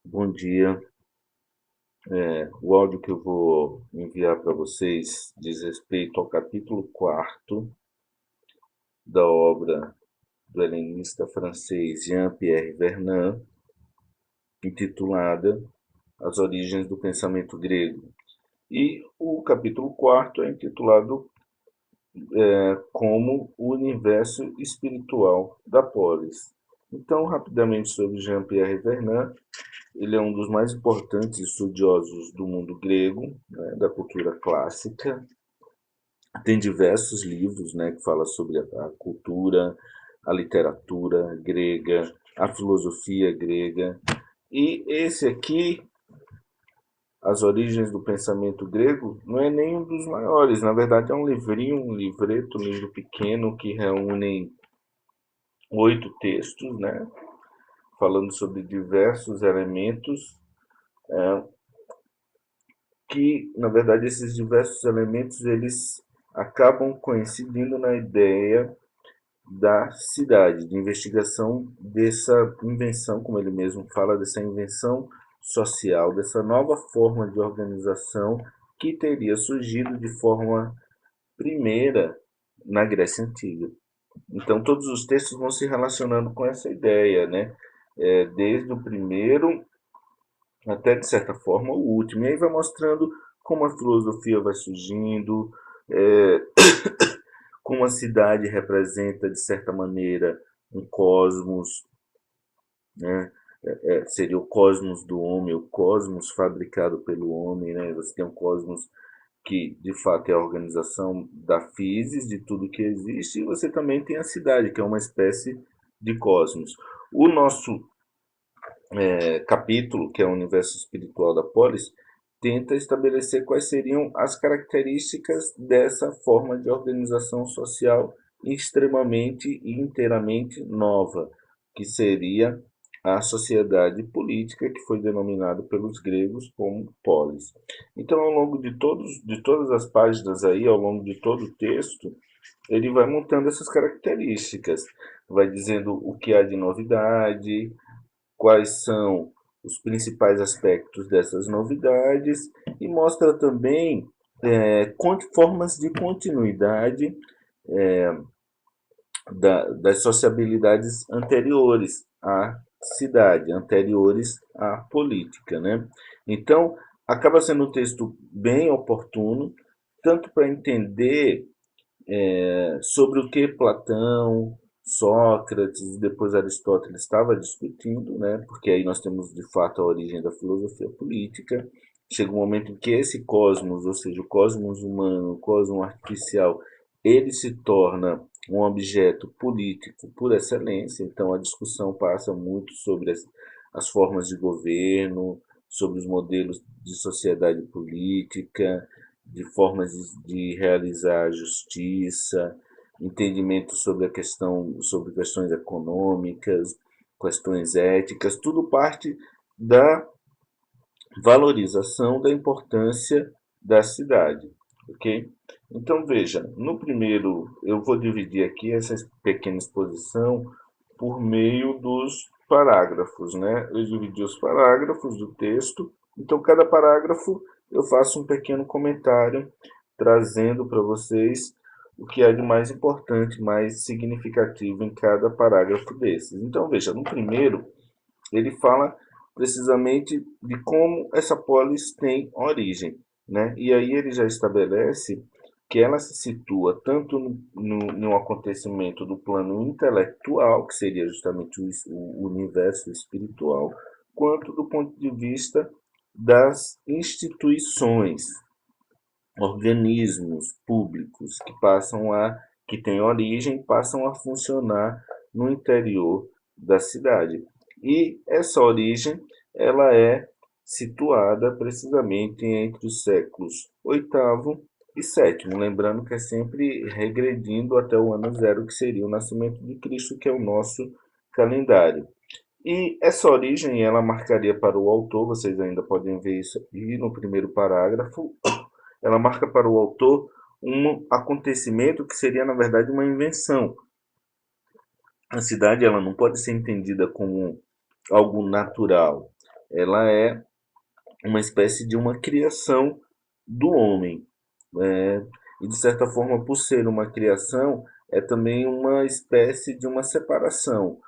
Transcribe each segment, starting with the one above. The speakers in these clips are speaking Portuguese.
Bom dia. O áudio que eu vou enviar para vocês diz respeito ao capítulo quarto da obra do helenista francês Jean-Pierre Vernant, intitulada As Origens do Pensamento Grego. E o capítulo quarto é intitulado como o universo espiritual da polis. Então, rapidamente sobre Jean-Pierre Vernant. Ele é um dos mais importantes estudiosos do mundo grego, né, da cultura clássica. Tem diversos livros, né, que falam sobre a cultura, a literatura grega, a filosofia grega. E esse aqui, As Origens do Pensamento Grego, não é nem um dos maiores. Na verdade, é um livrinho, um livreto, um livro pequeno que reúne 8 textos, né, falando sobre diversos elementos que, na verdade, esses diversos elementos eles acabam coincidindo na ideia da cidade, de investigação dessa invenção, como ele mesmo fala, dessa invenção social, dessa nova forma de organização que teria surgido de forma primeira na Grécia Antiga. Então, todos os textos vão se relacionando com essa ideia, né? Desde o primeiro até de certa forma o último. E aí vai mostrando como a filosofia vai surgindo, é, como a cidade representa, de certa maneira, um cosmos, né? Seria o cosmos do homem, o cosmos fabricado pelo homem, né? Você tem um cosmos que de fato é a organização da physis, de tudo que existe, e você também tem a cidade, que é uma espécie de cosmos. O nosso capítulo, que é o universo espiritual da polis, tenta estabelecer quais seriam as características dessa forma de organização social extremamente e inteiramente nova, que seria a sociedade política, que foi denominado pelos gregos como polis. Então, ao longo de todas as páginas aí, ao longo de todo o texto, ele vai montando essas características, vai dizendo o que há de novidade, quais são os principais aspectos dessas novidades e mostra também formas de continuidade das sociabilidades anteriores à cidade, anteriores à política, né? Então, acaba sendo um texto bem oportuno, tanto para entender sobre o que Platão, Sócrates e depois Aristóteles estava discutindo, né? Porque aí nós temos de fato a origem da filosofia política. Chega um momento em que esse cosmos, ou seja, o cosmos humano, o cosmos artificial, ele se torna um objeto político por excelência. Então a discussão passa muito sobre as formas de governo, sobre os modelos de sociedade política, de formas de realizar a justiça, entendimento sobre a questão, sobre questões econômicas, questões éticas, tudo parte da valorização da importância da cidade, ok? Então veja, no primeiro eu vou dividir aqui essa pequena exposição por meio dos parágrafos, né? Eu dividi os parágrafos do texto, então cada parágrafo eu faço um pequeno comentário trazendo para vocês o que é de mais importante, mais significativo em cada parágrafo desses. Então veja, no primeiro ele fala precisamente de como essa polis tem origem, né? E aí ele já estabelece que ela se situa tanto no acontecimento do plano intelectual, que seria justamente o universo espiritual, quanto do ponto de vista das instituições, organismos públicos que têm origem, passam a funcionar no interior da cidade. E essa origem, ela é situada precisamente entre os séculos oitavo e sétimo, lembrando que é sempre regredindo até o ano zero, que seria o nascimento de Cristo, que é o nosso calendário. E essa origem, ela marcaria para o autor, vocês ainda podem ver isso aqui no primeiro parágrafo, ela marca para o autor um acontecimento que seria, na verdade, uma invenção. A cidade ela não pode ser entendida como algo natural. ela é uma espécie de uma criação do homem. É, e de certa forma, por ser uma criação, é também uma espécie de uma separação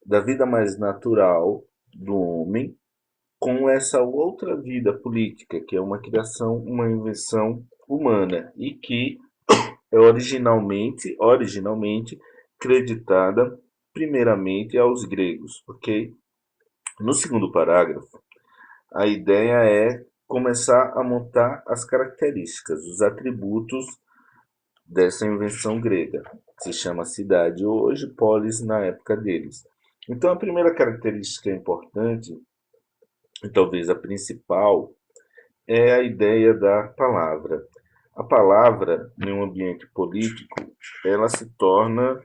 da vida mais natural do homem com essa outra vida política, que é uma criação, uma invenção humana e que é originalmente creditada primeiramente aos gregos, ok? No segundo parágrafo, a ideia é começar a montar as características, os atributos dessa invenção grega. Se chama cidade hoje, polis na época deles. Então, a primeira característica importante, e talvez a principal, é a ideia da palavra. A palavra, em um ambiente político, ela se torna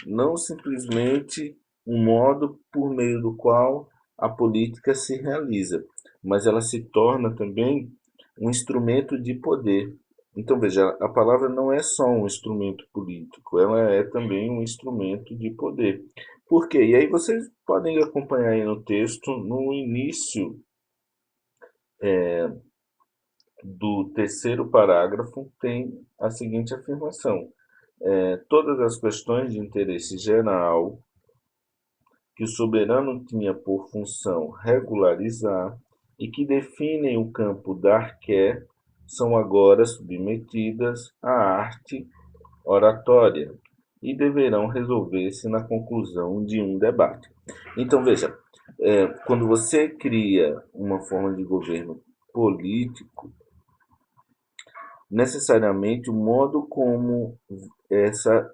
não simplesmente um modo por meio do qual a política se realiza, mas ela se torna também um instrumento de poder. Então, veja, a palavra não é só um instrumento político, ela é também um instrumento de poder. Por quê? E aí vocês podem acompanhar aí no texto, no início do terceiro parágrafo, tem a seguinte afirmação: todas as questões de interesse geral que o soberano tinha por função regularizar e que definem o campo da arqué são agora submetidas à arte oratória e deverão resolver-se na conclusão de um debate. Então, veja, quando você cria uma forma de governo político, necessariamente o modo como essa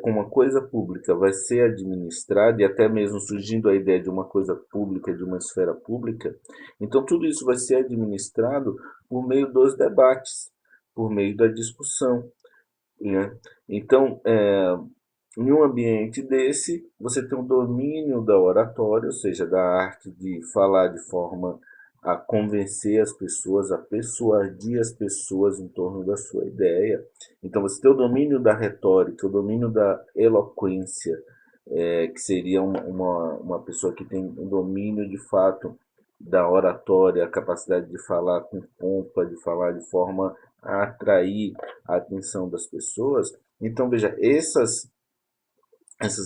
como a coisa pública vai ser administrada e até mesmo surgindo a ideia de uma coisa pública, de uma esfera pública, então tudo isso vai ser administrado por meio dos debates, por meio da discussão, né? Então, em um ambiente desse, você tem um domínio da oratória, ou seja, da arte de falar de forma a convencer as pessoas, a persuadir as pessoas em torno da sua ideia. Então, você tem o domínio da retórica, o domínio da eloquência, que seria uma pessoa que tem um domínio de fato da oratória, a capacidade de falar com pompa, de falar de forma a atrair a atenção das pessoas. Então, veja, essas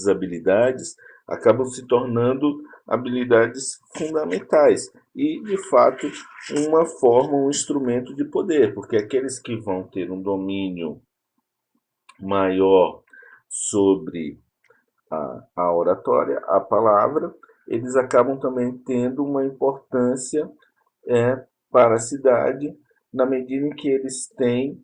habilidades acabam se tornando habilidades fundamentais e, de fato, uma forma, um instrumento de poder, porque aqueles que vão ter um domínio maior sobre a oratória, a palavra, eles acabam também tendo uma importância para a cidade, na medida em que eles têm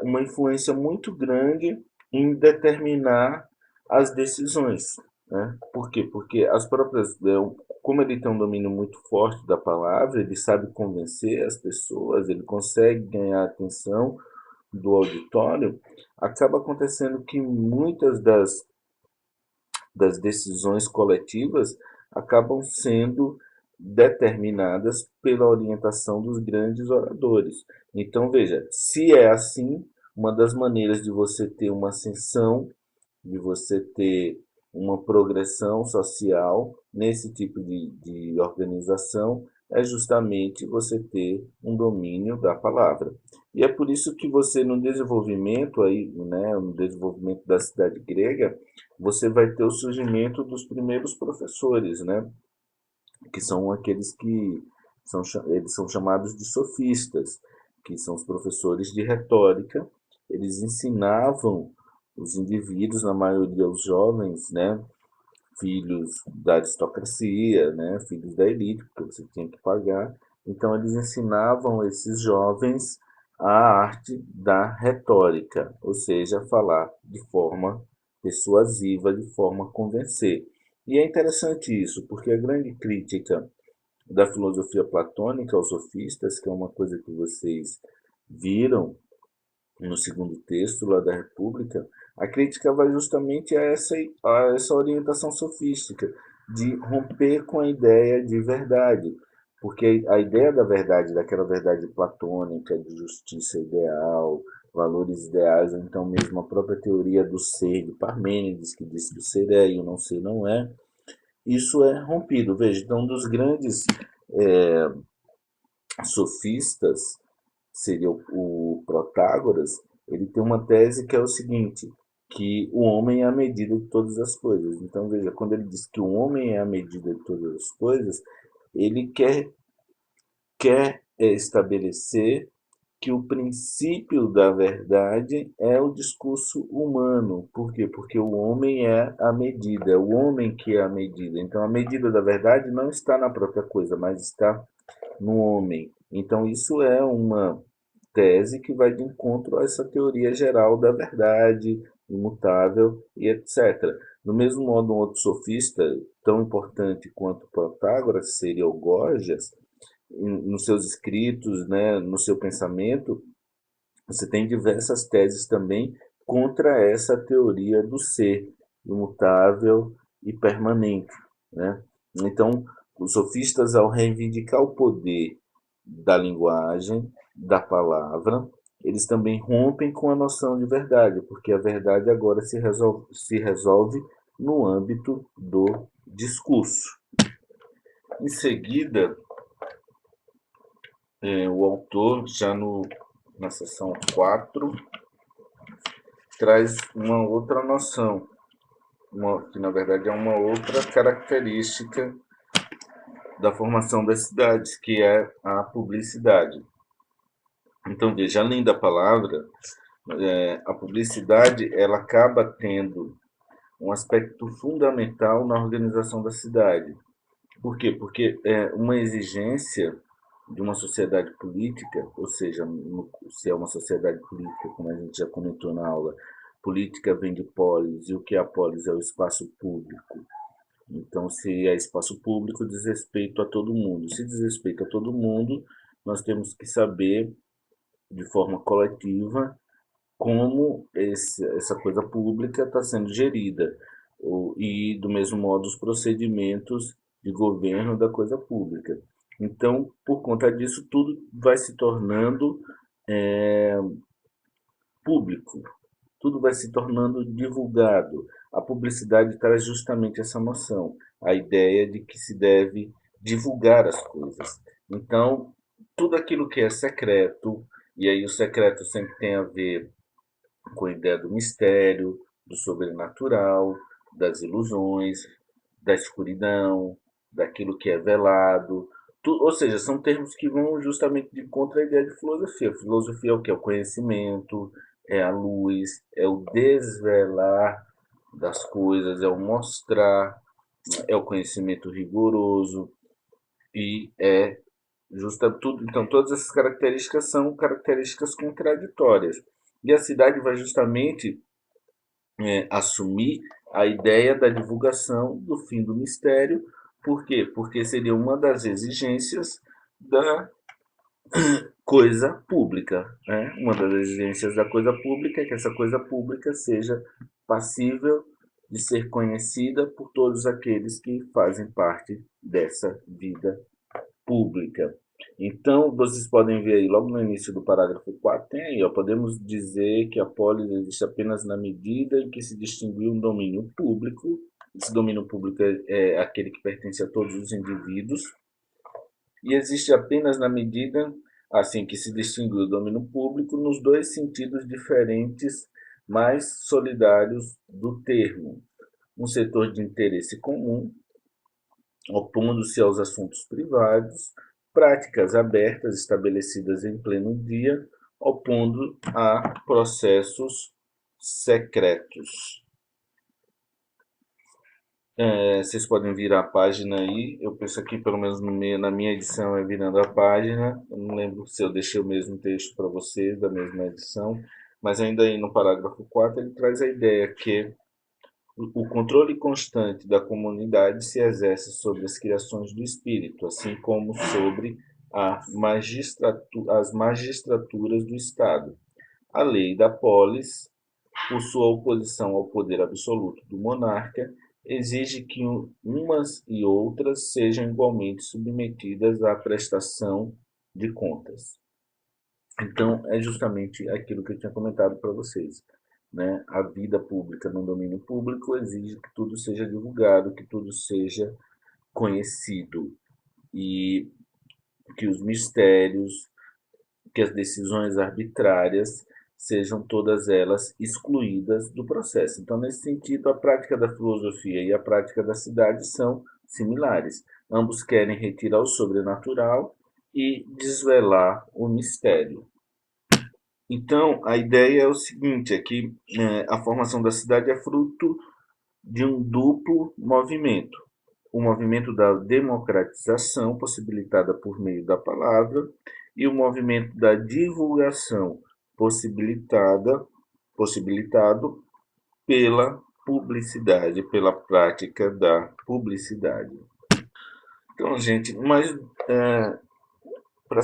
uma influência muito grande em determinar as decisões, né? Por quê? Porque as próprias, como ele tem um domínio muito forte da palavra, ele sabe convencer as pessoas, ele consegue ganhar a atenção do auditório, acaba acontecendo que muitas das decisões coletivas acabam sendo determinadas pela orientação dos grandes oradores. Então, veja, se é assim, uma das maneiras de você ter uma ascensão, de você ter uma progressão social nesse tipo de organização, é justamente você ter um domínio da palavra. E é por isso que você, no desenvolvimento aí, né, no desenvolvimento da cidade grega, você vai ter o surgimento dos primeiros professores, né, que são aqueles que eles são chamados de sofistas, que são os professores de retórica. Eles ensinavam os indivíduos, na maioria os jovens, né, filhos da aristocracia, né, filhos da elite, porque você tinha que pagar. Então eles ensinavam esses jovens a arte da retórica, ou seja, falar de forma persuasiva, de forma a convencer. E é interessante isso, porque a grande crítica da filosofia platônica aos sofistas, que é uma coisa que vocês viram no segundo texto lá da República, a crítica vai justamente a essa orientação sofística, de romper com a ideia de verdade. Porque a ideia da verdade, daquela verdade platônica, de justiça ideal, valores ideais, ou então mesmo a própria teoria do ser de Parmênides, que disse que o ser é e o não ser não é, isso é rompido. Veja, então, um dos grandes sofistas, seria o Protágoras, ele tem uma tese que é o seguinte, que o homem é a medida de todas as coisas. Então, veja, quando ele diz que o homem é a medida de todas as coisas, ele quer estabelecer que o princípio da verdade é o discurso humano. Por quê? Porque o homem é a medida, é o homem que é a medida. Então, a medida da verdade não está na própria coisa, mas está no homem. Então, isso é uma tese que vai de encontro a essa teoria geral da verdade, imutável e etc. Do mesmo modo, um outro sofista tão importante quanto Protágoras seria o Gorgias, nos seus escritos, né, no seu pensamento, você tem diversas teses também contra essa teoria do ser imutável e permanente, né? Então, os sofistas, ao reivindicar o poder da linguagem, da palavra, eles também rompem com a noção de verdade, porque a verdade agora se resolve no âmbito do discurso. Em seguida, o autor, já na seção 4, traz uma outra noção, que na verdade é uma outra característica da formação das cidades, que é a publicidade. Então, veja, além da palavra, a publicidade ela acaba tendo um aspecto fundamental na organização da cidade. Por quê? Porque é uma exigência de uma sociedade política, ou seja, se é uma sociedade política, como a gente já comentou na aula, política vem de polis, e o que é a polis? É o espaço público. Então, se é espaço público, diz respeito a todo mundo. Se diz respeito a todo mundo, nós temos que saber, de forma coletiva, como essa coisa pública está sendo gerida. E, do mesmo modo, os procedimentos de governo da coisa pública. Então, por conta disso, tudo vai se tornando é, público, tudo vai se tornando divulgado. A publicidade traz justamente essa noção, a ideia de que se deve divulgar as coisas. Então, tudo aquilo que é secreto, e aí o secreto sempre tem a ver com a ideia do mistério, do sobrenatural, das ilusões, da escuridão, daquilo que é velado. Ou seja, são termos que vão justamente de contra a ideia de filosofia. Filosofia é o que? É o conhecimento, é a luz, é o desvelar das coisas, é o mostrar, é o conhecimento rigoroso e é justa tudo. Então, todas essas características são características contraditórias. E a cidade vai justamente assumir a ideia da divulgação do fim do mistério. Por quê? Porque seria uma das exigências da coisa pública. Né? Uma das exigências da coisa pública é que essa coisa pública seja passível de ser conhecida por todos aqueles que fazem parte dessa vida pública. Então, vocês podem ver aí, logo no início do parágrafo 4 tem aí, ó, podemos dizer que a polis existe apenas na medida em que se distinguiu um domínio público. Esse domínio público é aquele que pertence a todos os indivíduos, e existe apenas na medida, assim, que se distinguiu o domínio público nos dois sentidos diferentes, mais solidários do termo. Um setor de interesse comum, opondo-se aos assuntos privados, práticas abertas estabelecidas em pleno dia, opondo a processos secretos. Vocês podem virar a página aí. Eu penso aqui, pelo menos na minha edição, é virando a página. Eu não lembro se eu deixei o mesmo texto para vocês, da mesma edição. Mas ainda aí no parágrafo 4 ele traz a ideia que o controle constante da comunidade se exerce sobre as criações do espírito, assim como sobre as magistraturas do Estado. A lei da polis, por sua oposição ao poder absoluto do monarca, exige que umas e outras sejam igualmente submetidas à prestação de contas. Então, é justamente aquilo que eu tinha comentado para vocês. né? A vida pública no domínio público exige que tudo seja divulgado, que tudo seja conhecido e que os mistérios, que as decisões arbitrárias sejam todas elas excluídas do processo. Então, nesse sentido, a prática da filosofia e a prática da cidade são similares. Ambos querem retirar o sobrenatural e desvelar o mistério. Então, a ideia é o seguinte, é que a formação da cidade é fruto de um duplo movimento. O movimento da democratização, possibilitada por meio da palavra, e o movimento da divulgação, possibilitado pela publicidade, pela prática da publicidade. Então, gente, mas para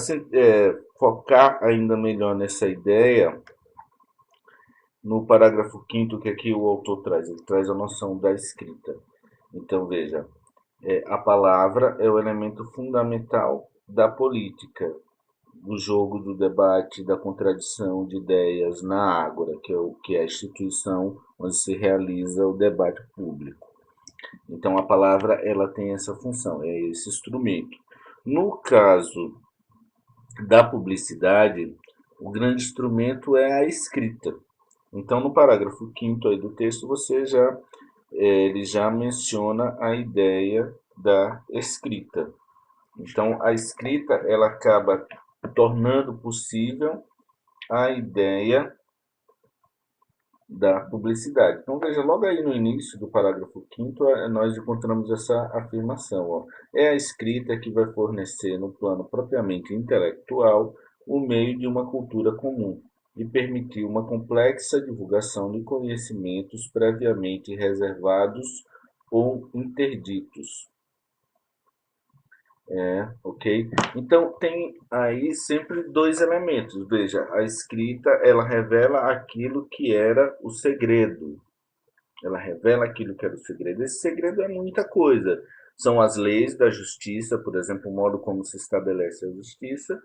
focar ainda melhor nessa ideia, no parágrafo 5º que aqui o autor traz, ele traz a noção da escrita. Então, veja, a palavra é o elemento fundamental da política, do jogo, do debate, da contradição de ideias na Ágora, que é a instituição onde se realiza o debate público. Então, a palavra ela tem essa função, é esse instrumento. No caso da publicidade, o grande instrumento é a escrita. Então, no parágrafo 5º aí do texto, ele já menciona a ideia da escrita. Então, a escrita ela acaba tornando possível a ideia da publicidade. Então, veja, logo aí no início do parágrafo 5º, nós encontramos essa afirmação. Ó, é a escrita que vai fornecer, no plano propriamente intelectual, o meio de uma cultura comum e permitir uma complexa divulgação de conhecimentos previamente reservados ou interditos. Ok? Então tem aí sempre dois elementos. Veja, a escrita ela revela aquilo que era o segredo. Ela revela aquilo que era o segredo. Esse segredo é muita coisa. São as leis da justiça, por exemplo, o modo como se estabelece a justiça,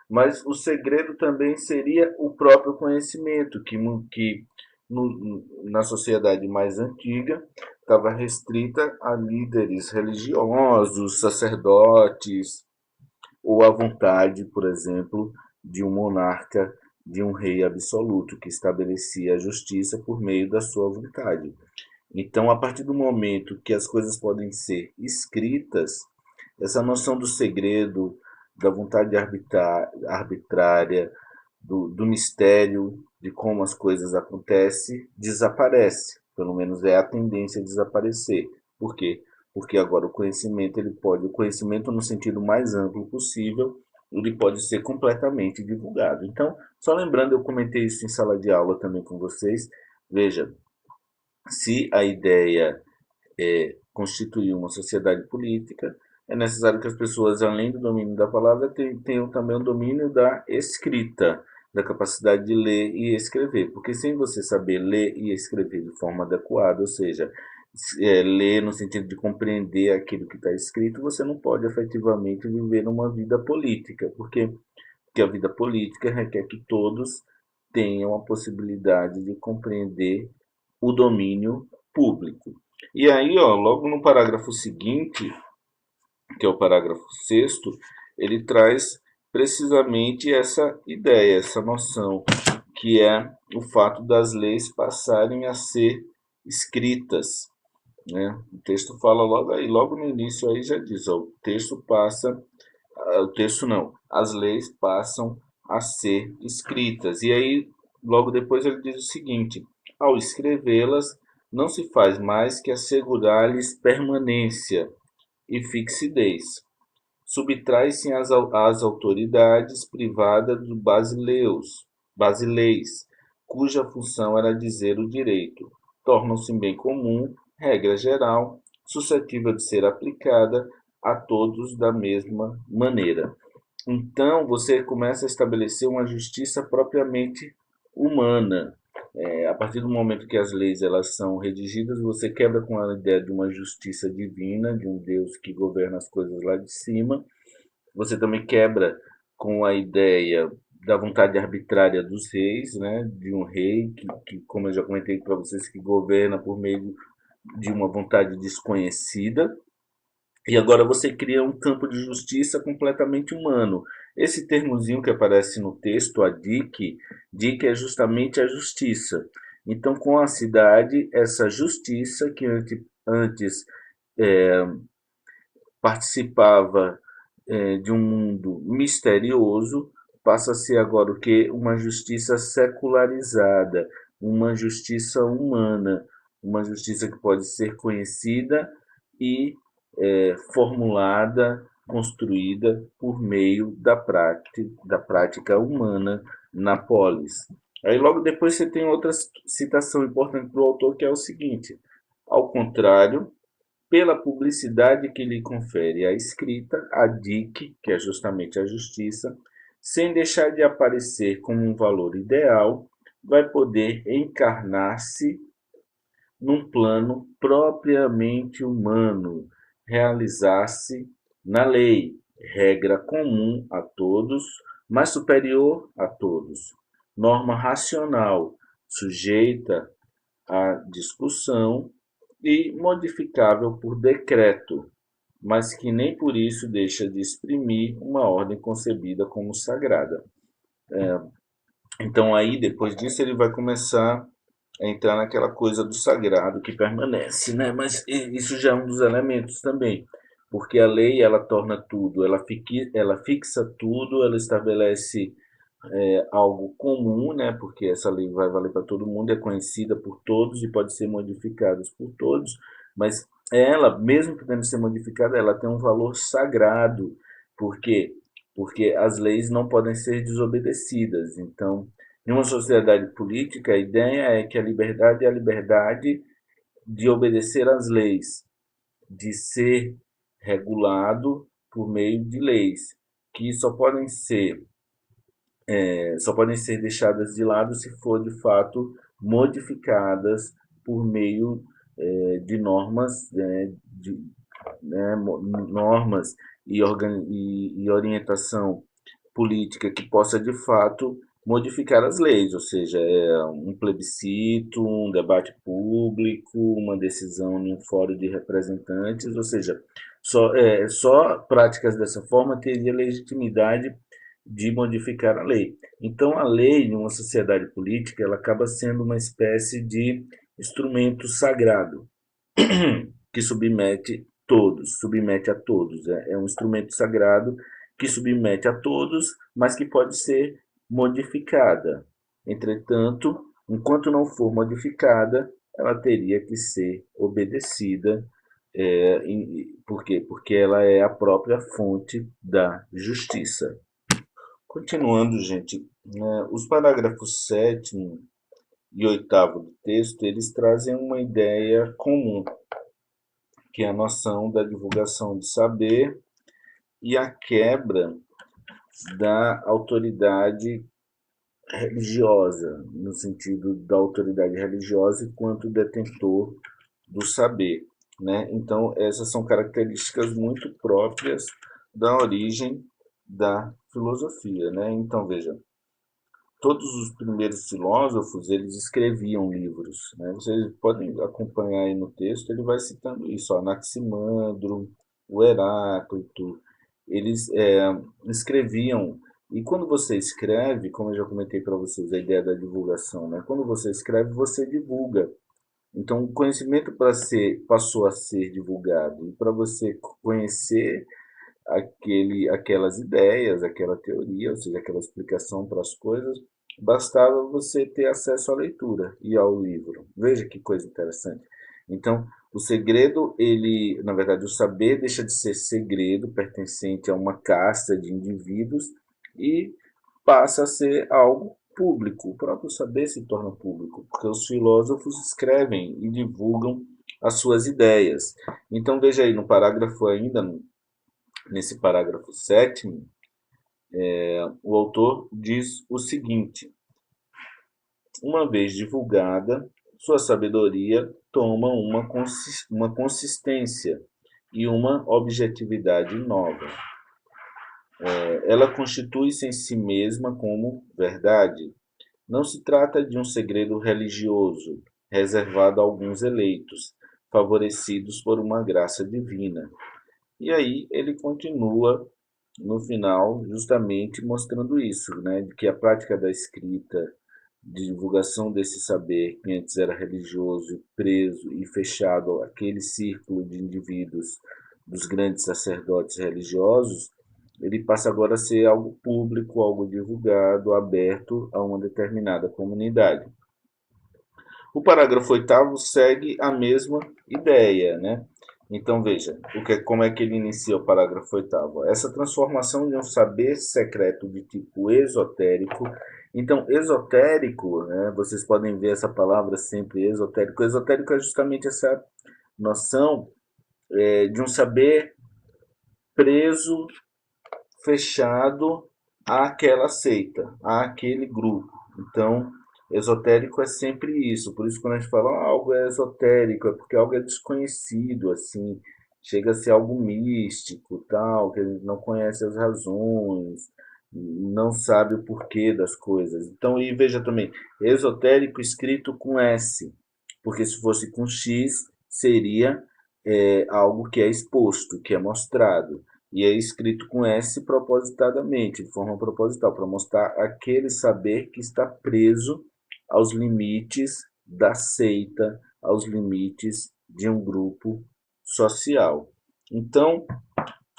mas o segredo também seria o próprio conhecimento, que na sociedade mais antiga estava restrita a líderes religiosos, sacerdotes, ou à vontade, por exemplo, de um monarca, de um rei absoluto que estabelecia a justiça por meio da sua vontade. Então, a partir do momento que as coisas podem ser escritas, essa noção do segredo, da vontade arbitrária, do mistério, de como as coisas acontecem, desaparece. Pelo menos é a tendência a desaparecer. Por quê? Porque agora o conhecimento no sentido mais amplo possível, ele pode ser completamente divulgado. Então, só lembrando, eu comentei isso em sala de aula também com vocês. Veja, se a ideia é constituir uma sociedade política, é necessário que as pessoas, além do domínio da palavra, tenham também o domínio da escrita, da capacidade de ler e escrever. Porque sem você saber ler e escrever de forma adequada, ou seja, ler no sentido de compreender aquilo que está escrito, você não pode efetivamente viver uma vida política, porque a vida política requer que todos tenham a possibilidade de compreender o domínio público. E aí, ó, logo no parágrafo seguinte, que é o parágrafo sexto, ele traz precisamente essa ideia, essa noção, que é o fato das leis passarem a ser escritas, né? O texto fala logo aí, logo no início aí já diz, ó, o texto não, as leis passam a ser escritas. E aí, logo depois ele diz o seguinte: ao escrevê-las, não se faz mais que assegurar-lhes permanência e fixidez. Subtrai-se às autoridades privadas dos basileis, cuja função era dizer o direito. Tornam-se bem comum, regra geral, suscetível de ser aplicada a todos da mesma maneira. Então, você começa a estabelecer uma justiça propriamente humana. A partir do momento que as leis elas são redigidas, você quebra com a ideia de uma justiça divina, de um Deus que governa as coisas lá de cima. Você também quebra com a ideia da vontade arbitrária dos reis, né? De um rei que, como eu já comentei para vocês, que governa por meio de uma vontade desconhecida. E agora você cria um campo de justiça completamente humano. Esse termozinho que aparece no texto, a DIC é justamente a justiça. Então, com a cidade, essa justiça que antes participava de um mundo misterioso, passa a ser agora o que? Uma justiça secularizada, uma justiça humana, uma justiça que pode ser conhecida e formulada, construída por meio da prática humana na polis. Aí logo depois você tem outra citação importante do autor que é o seguinte: ao contrário, pela publicidade que lhe confere a escrita, a DIC, que é justamente a justiça, sem deixar de aparecer como um valor ideal, vai poder encarnar-se num plano propriamente humano, realizar-se na lei, regra comum a todos, mas superior a todos, norma racional, sujeita à discussão e modificável por decreto, mas que nem por isso deixa de exprimir uma ordem concebida como sagrada. Então aí, depois disso, ele vai começar a entrar naquela coisa do sagrado que permanece, né? Mas isso já é um dos elementos também, porque a lei ela torna tudo, ela fixa tudo, ela estabelece algo comum, né? Porque essa lei vai valer para todo mundo, é conhecida por todos e pode ser modificada por todos, mas ela, mesmo podendo ser modificada, ela tem um valor sagrado. Por quê? Porque as leis não podem ser desobedecidas. Então, em uma sociedade política, a ideia é que a liberdade é a liberdade de obedecer às leis, de ser regulado por meio de leis, que só podem ser deixadas de lado se for de fato modificadas por meio de normas, normas e orientação política que possa de fato modificar as leis, ou seja, um plebiscito, um debate público, uma decisão em um fórum de representantes, ou seja, só práticas dessa forma teria legitimidade de modificar a lei. Então, a lei, em uma sociedade política, ela acaba sendo uma espécie de instrumento sagrado que submete a todos. É um instrumento sagrado que submete a todos, mas que pode ser modificada. Entretanto, enquanto não for modificada, ela teria que ser obedecida. Por quê? Porque ela é a própria fonte da justiça. Continuando, gente, né, os parágrafos 7º e 8º do texto, eles trazem uma ideia comum, que é a noção da divulgação de saber e a quebra da autoridade religiosa, no sentido da autoridade religiosa enquanto detentor do saber, né? Então, essas são características muito próprias da origem da filosofia, né? Então, veja, todos os primeiros filósofos, eles escreviam livros, né? Vocês podem acompanhar aí no texto, ele vai citando isso, ó, Anaximandro, o Heráclito, eles escreviam. E quando você escreve, como eu já comentei para vocês, a ideia da divulgação, né? Quando você escreve, você divulga. Então, o conhecimento passou a ser divulgado. E para você conhecer aquelas ideias, aquela teoria, ou seja, aquela explicação para as coisas, bastava você ter acesso à leitura e ao livro. Veja que coisa interessante. Então, o segredo, ele, na verdade, o saber deixa de ser segredo, pertencente a uma casta de indivíduos e passa a ser algo público. O próprio saber se torna público, porque os filósofos escrevem e divulgam as suas ideias. Então, veja aí no parágrafo ainda, nesse parágrafo 7º, o autor diz o seguinte: uma vez divulgada, sua sabedoria toma uma consistência e uma objetividade nova. Ela constitui-se em si mesma como verdade. Não se trata de um segredo religioso, reservado a alguns eleitos, favorecidos por uma graça divina. E aí ele continua no final justamente mostrando isso, né, de que a prática da escrita, de divulgação desse saber que antes era religioso, preso e fechado àquele círculo de indivíduos dos grandes sacerdotes religiosos, ele passa agora a ser algo público, algo divulgado, aberto a uma determinada comunidade. O parágrafo oitavo segue a mesma ideia, né? Então veja, como é que ele inicia o parágrafo oitavo? Essa transformação de um saber secreto de tipo esotérico. Então, esotérico, né, vocês podem ver essa palavra sempre esotérico. Esotérico é justamente essa noção de um saber preso, fechado àquela seita, àquele grupo. Então, esotérico é sempre isso. Por isso, quando a gente fala algo é esotérico, é porque algo é desconhecido, assim, chega a ser algo místico, tal, que a gente não conhece as razões, não sabe o porquê das coisas. Então, e veja também, esotérico escrito com S, porque se fosse com X, seria algo que é exposto, que é mostrado. E é escrito com S propositadamente, de forma proposital, para mostrar aquele saber que está preso aos limites da seita, aos limites de um grupo social. Então,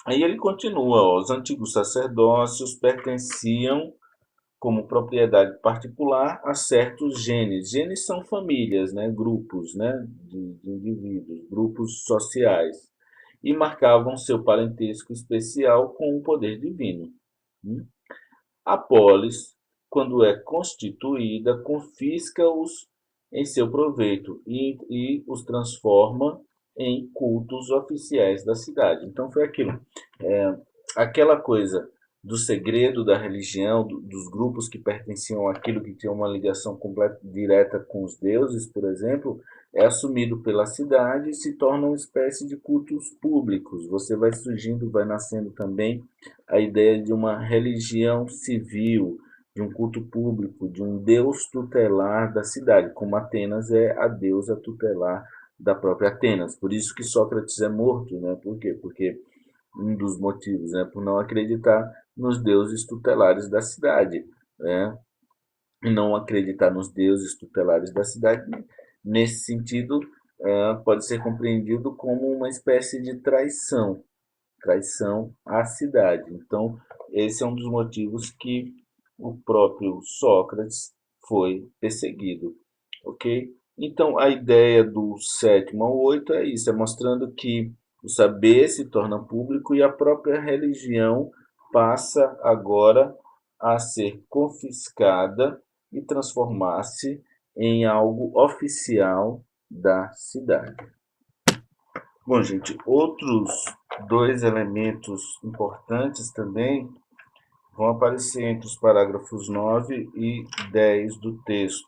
aí ele continua, ó, os antigos sacerdócios pertenciam como propriedade particular a certos genes. Genes são famílias, né, grupos, né, de indivíduos, grupos sociais, e marcavam seu parentesco especial com o poder divino. A polis, quando é constituída, confisca-os em seu proveito e os transforma em cultos oficiais da cidade. Então foi aquilo, é, aquela coisa do segredo da religião, dos grupos que pertenciam àquilo que tinha uma ligação completa, direta com os deuses, por exemplo, é assumido pela cidade e se torna uma espécie de cultos públicos. Você vai surgindo, vai nascendo também a ideia de uma religião civil, de um culto público, de um deus tutelar da cidade, como Atenas é a deusa tutelar da própria Atenas. Por isso que Sócrates é morto, né? Por quê? Porque um dos motivos, né, por não acreditar nos deuses tutelares da cidade, né? E não acreditar nos deuses tutelares da cidade, nesse sentido, pode ser compreendido como uma espécie de traição à cidade. Então, esse é um dos motivos que o próprio Sócrates foi perseguido, ok? Então, a ideia do sétimo ao oito é isso, é mostrando que o saber se torna público e a própria religião passa agora a ser confiscada e transformar-se em algo oficial da cidade. Bom, gente, outros dois elementos importantes também vão aparecer entre os parágrafos 9 e 10 do texto,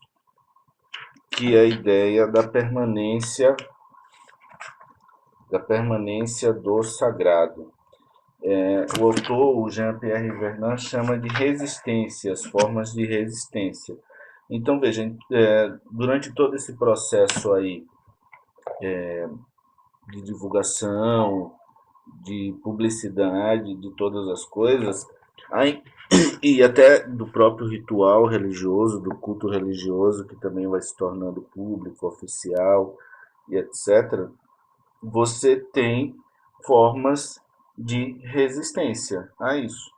que é a ideia da permanência do sagrado. O autor, o Jean-Pierre Vernant, chama de resistência, as formas de resistência. Então, veja, durante todo esse processo aí de divulgação, de publicidade, de todas as coisas, e até do próprio ritual religioso, do culto religioso, que também vai se tornando público, oficial e etc., você tem formas de resistência a isso.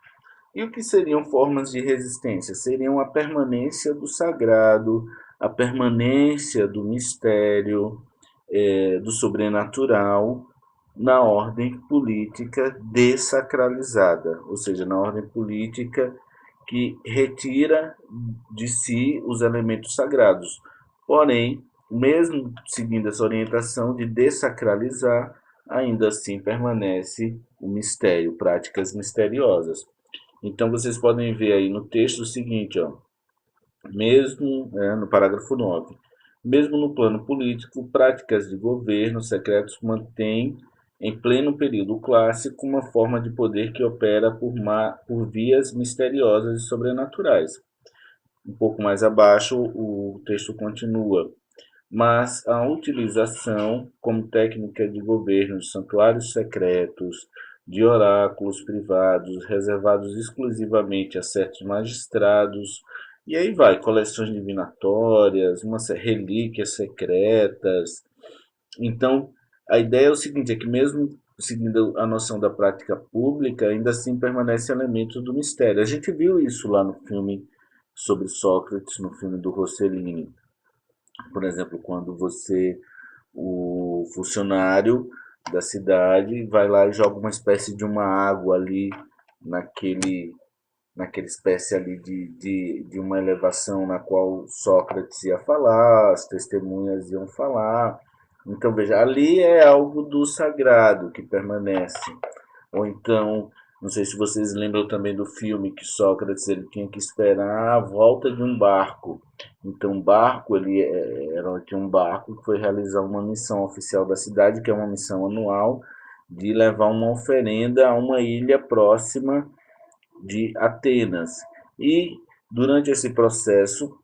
E o que seriam formas de resistência? Seriam a permanência do sagrado, a permanência do mistério, do sobrenatural na ordem política desacralizada, ou seja, na ordem política que retira de si os elementos sagrados. Porém, mesmo seguindo essa orientação de desacralizar, ainda assim permanece o mistério, práticas misteriosas. Então vocês podem ver aí no texto o seguinte, ó, mesmo no parágrafo 9, mesmo no plano político, práticas de governo secretos mantêm em pleno período clássico, uma forma de poder que opera por vias misteriosas e sobrenaturais. Um pouco mais abaixo, o texto continua. Mas a utilização como técnica de governo de santuários secretos, de oráculos privados reservados exclusivamente a certos magistrados, e aí vai, coleções divinatórias, relíquias secretas. Então, a ideia é o seguinte, é que mesmo seguindo a noção da prática pública, ainda assim permanece elementos do mistério. A gente viu isso lá no filme sobre Sócrates, no filme do Rossellini. Por exemplo, quando o funcionário da cidade vai lá e joga uma espécie de uma água ali naquele, naquela espécie ali de uma elevação na qual Sócrates ia falar, as testemunhas iam falar. Então, veja, ali é algo do sagrado que permanece. Ou então, não sei se vocês lembram também do filme que Sócrates ele tinha que esperar a volta de um barco. Então, o barco, tinha um barco que foi realizar uma missão oficial da cidade, que é uma missão anual, de levar uma oferenda a uma ilha próxima de Atenas. E durante esse processo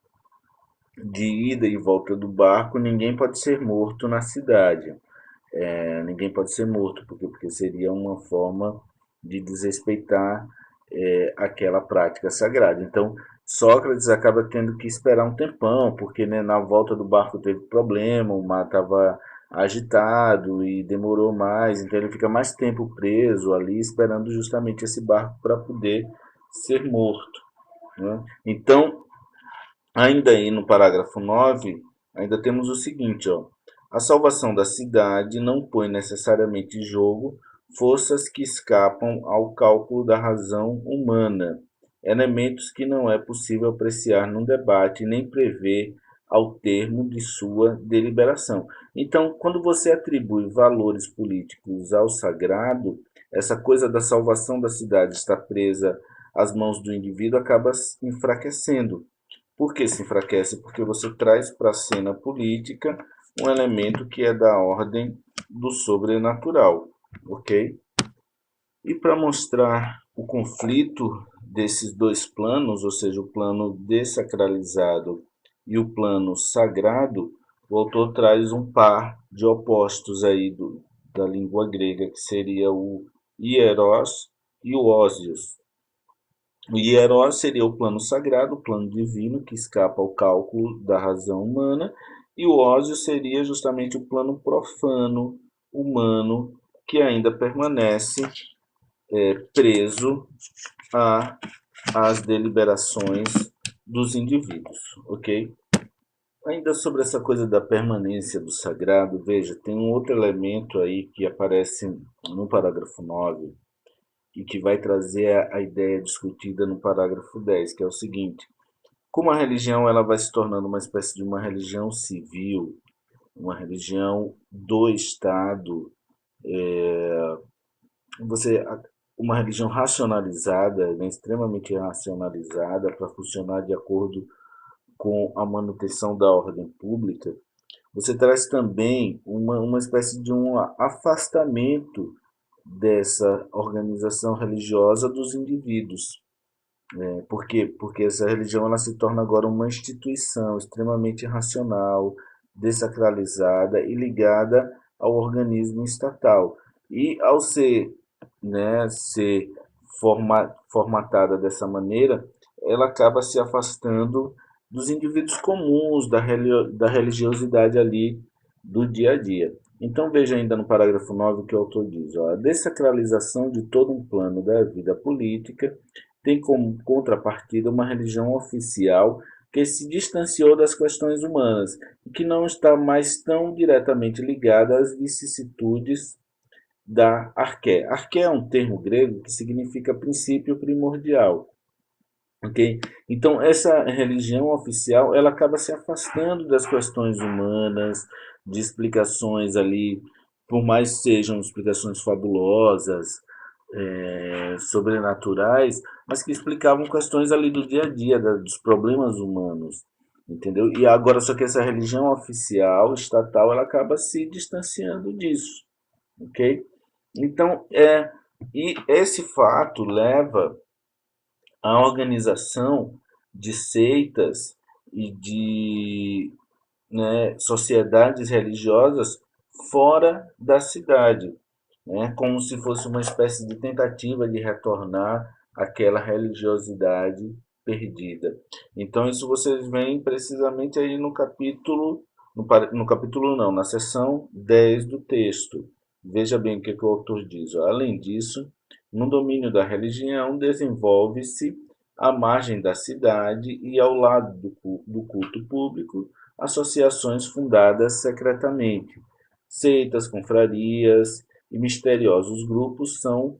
de ida e volta do barco, ninguém pode ser morto na cidade. Ninguém pode ser morto, porque seria uma forma de desrespeitar aquela prática sagrada. Então, Sócrates acaba tendo que esperar um tempão, porque né, na volta do barco teve problema, o mar estava agitado e demorou mais, então ele fica mais tempo preso ali, esperando justamente esse barco para poder ser morto. Né? Então, ainda aí no parágrafo 9 ainda temos o seguinte, ó. A salvação da cidade não põe necessariamente em jogo forças que escapam ao cálculo da razão humana, elementos que não é possível apreciar num debate nem prever ao termo de sua deliberação. Então, quando você atribui valores políticos ao sagrado, essa coisa da salvação da cidade estar presa às mãos do indivíduo acaba enfraquecendo. Por que se enfraquece? Porque você traz para a cena política um elemento que é da ordem do sobrenatural, ok? E para mostrar o conflito desses dois planos, ou seja, o plano dessacralizado e o plano sagrado, o autor traz um par de opostos aí da língua grega, que seria o hieros e o ósios. O hieros seria o plano sagrado, o plano divino, que escapa ao cálculo da razão humana, e o ósio seria justamente o plano profano, humano, que ainda permanece preso às deliberações dos indivíduos, ok? Ainda sobre essa coisa da permanência do sagrado, veja, tem um outro elemento aí que aparece no parágrafo 9 e que vai trazer a ideia discutida no parágrafo 10, que é o seguinte: como a religião ela vai se tornando uma espécie de uma religião civil, uma religião do Estado, você uma religião racionalizada, né, extremamente racionalizada para funcionar de acordo com a manutenção da ordem pública, você traz também uma espécie de um afastamento dessa organização religiosa dos indivíduos. Por quê? Porque essa religião ela se torna agora uma instituição extremamente racional, desacralizada e ligada ao organismo estatal. E ao ser, né, ser formatada dessa maneira, ela acaba se afastando dos indivíduos comuns, da religiosidade ali do dia a dia. Então veja ainda no parágrafo 9 o que o autor diz: ó, a desacralização de todo um plano da vida política tem como contrapartida uma religião oficial que se distanciou das questões humanas e que não está mais tão diretamente ligada às vicissitudes da arqué. Arqué é um termo grego que significa princípio primordial. Okay? Então, essa religião oficial ela acaba se afastando das questões humanas, de explicações ali, por mais que sejam explicações fabulosas, sobrenaturais, mas que explicavam questões ali do dia a dia, dos problemas humanos, entendeu? E agora só que essa religião oficial, estatal, ela acaba se distanciando disso, ok? Então, e esse fato leva à organização de seitas e de, né, sociedades religiosas fora da cidade, né, como se fosse uma espécie de tentativa de retornar àquela religiosidade perdida. Então isso vocês veem precisamente aí no capítulo, no capítulo não, na seção 10 do texto. Veja bem o que, que o autor diz. Ó. Além disso, no domínio da religião desenvolve-se à margem da cidade e ao lado do culto público associações fundadas secretamente. Seitas, confrarias e misteriosos grupos são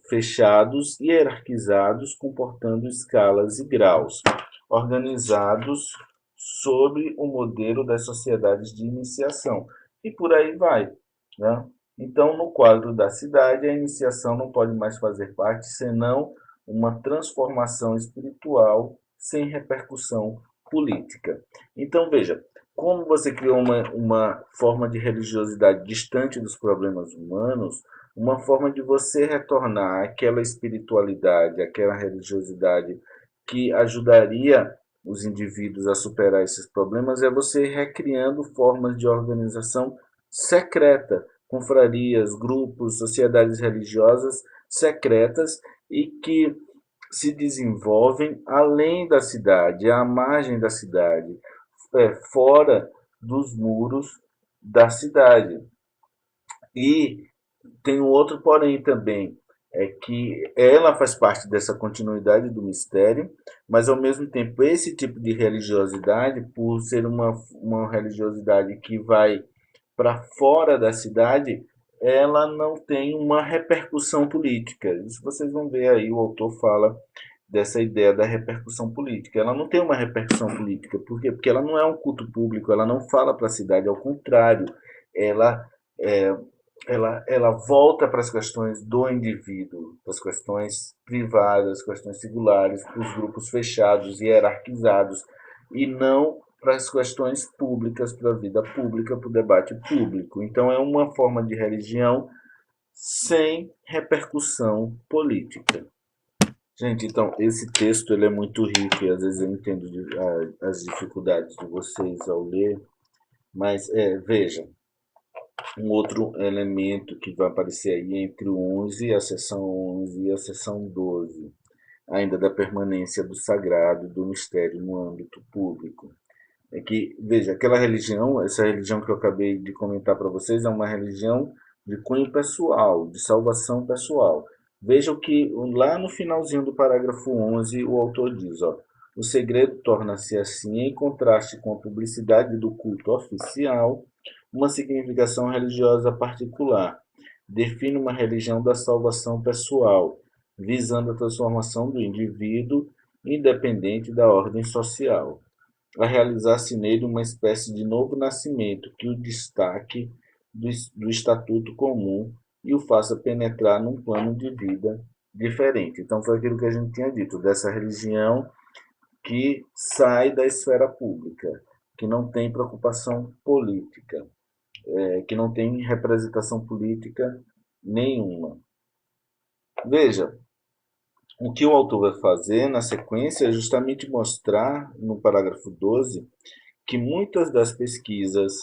fechados e hierarquizados, comportando escalas e graus, organizados sobre o modelo das sociedades de iniciação. E por aí vai. Né? Então, no quadro da cidade, a iniciação não pode mais fazer parte senão uma transformação espiritual sem repercussão política. Então, veja, como você criou uma forma de religiosidade distante dos problemas humanos, uma forma de você retornar àquela espiritualidade, àquela religiosidade que ajudaria os indivíduos a superar esses problemas é você recriando formas de organização secreta, confrarias, grupos, sociedades religiosas secretas e que se desenvolvem além da cidade, à margem da cidade, fora dos muros da cidade. E tem um outro porém também, é que ela faz parte dessa continuidade do mistério, mas ao mesmo tempo esse tipo de religiosidade, por ser uma religiosidade que vai para fora da cidade, ela não tem uma repercussão política. Isso vocês vão ver aí, o autor fala dessa ideia da repercussão política. Ela não tem uma repercussão política. Por quê? Porque ela não é um culto público, ela não fala para a cidade, ao contrário, ela, é, ela volta para as questões do indivíduo, para as questões privadas, questões singulares, para os grupos fechados, hierarquizados, e não para as questões públicas, para a vida pública, para o debate público. Então é uma forma de religião sem repercussão política. Gente, então, esse texto ele é muito rico e às vezes eu entendo as dificuldades de vocês ao ler, mas veja, um outro elemento que vai aparecer aí entre o 11, a seção 11 e a seção 12, ainda da permanência do sagrado, do mistério no âmbito público. É que, veja, aquela religião, essa religião que eu acabei de comentar para vocês, é uma religião de cunho pessoal, de salvação pessoal. Vejam que lá no finalzinho do parágrafo 11, o autor diz, ó, o segredo torna-se assim, em contraste com a publicidade do culto oficial, uma significação religiosa particular. Define uma religião da salvação pessoal, visando a transformação do indivíduo, independente da ordem social, a realizar-se nele uma espécie de novo nascimento que o destaque do estatuto comum e o faça penetrar num plano de vida diferente. Então foi aquilo que a gente tinha dito, dessa religião que sai da esfera pública, que não tem preocupação política, que não tem representação política nenhuma. Veja, o que o autor vai fazer na sequência é justamente mostrar, no parágrafo 12, que muitas das pesquisas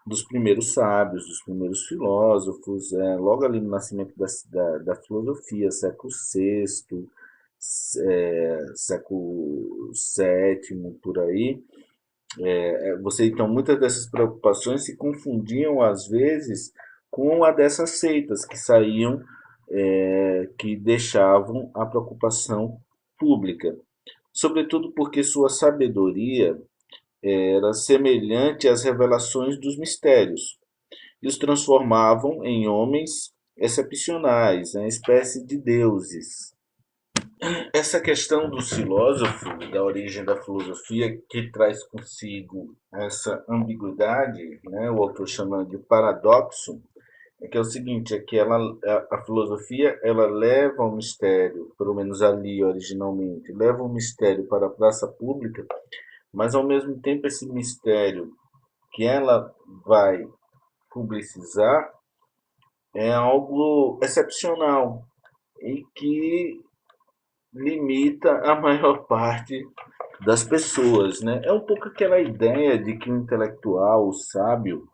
dos primeiros sábios, dos primeiros filósofos, logo ali no nascimento da filosofia, século VI, século VII, por aí, você então muitas dessas preocupações se confundiam às vezes com a dessas seitas que saíam, que deixavam a preocupação pública, sobretudo porque sua sabedoria era semelhante às revelações dos mistérios, e os transformavam em homens excepcionais, em espécie de deuses. Essa questão dos filósofos, da origem da filosofia, que traz consigo essa ambiguidade, né, o autor chama de paradoxo, é que é o seguinte, é que a filosofia ela leva o mistério, pelo menos ali originalmente, leva o mistério para a praça pública, mas ao mesmo tempo esse mistério que ela vai publicizar, é algo excepcional e que limita a maior parte das pessoas, né? É um pouco aquela ideia de que o intelectual, o sábio,